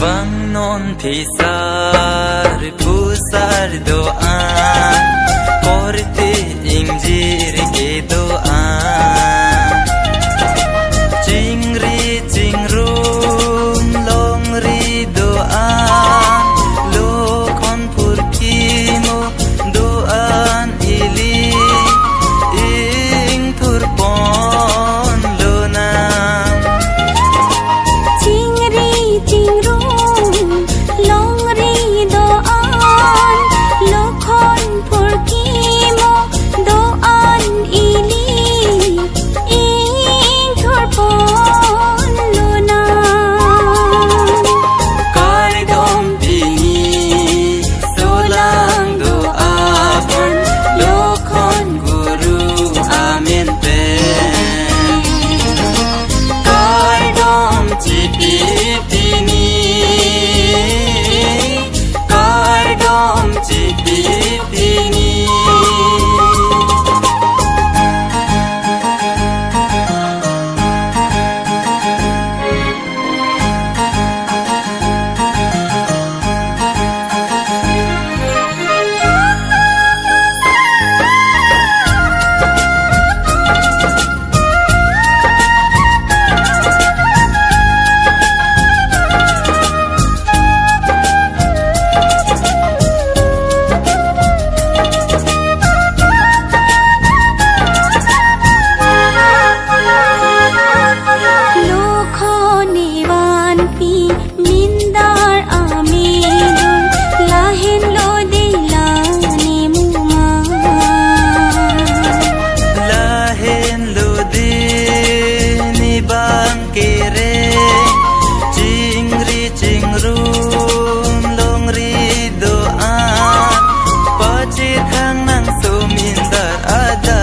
Vang non pisar pusar doa korte ingjir ke doa Cingri cingrum longri doa Lokon purkimo doan ili ing turpon lona Cingri cingrum longri doan Lokon purkimo doan ili ing turpon luna Karidom pini solang doapan Lokon guru amin pe Karidom cipi pini Karidom cipi pini Lokoniwan pi mindar amidun lahin lo dilani muma Lahin ludini bangkire Cingri cingrum longri doa Pacit hang nang sumindar ada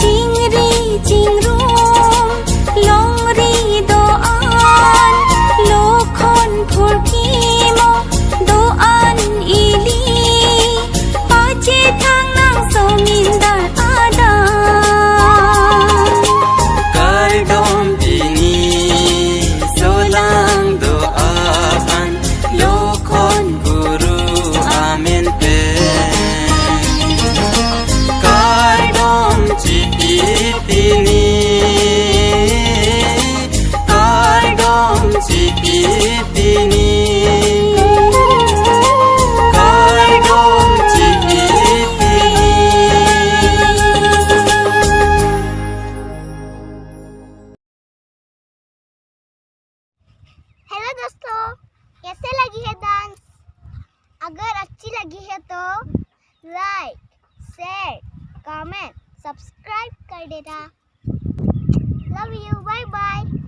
Cingri cingrum longri doan Lokon purkimo doan ili pacitang nang sumindar ada Karidom pini solang doapan Lokon guru amin pe Karidom cipi pini Karidom cipi pini Karidom cipi pini hello दोस्तों, कैसे लगी है dance? अगर अच्छी लगी है तो like, share, comment, subscribe कर देना। Love you, bye bye.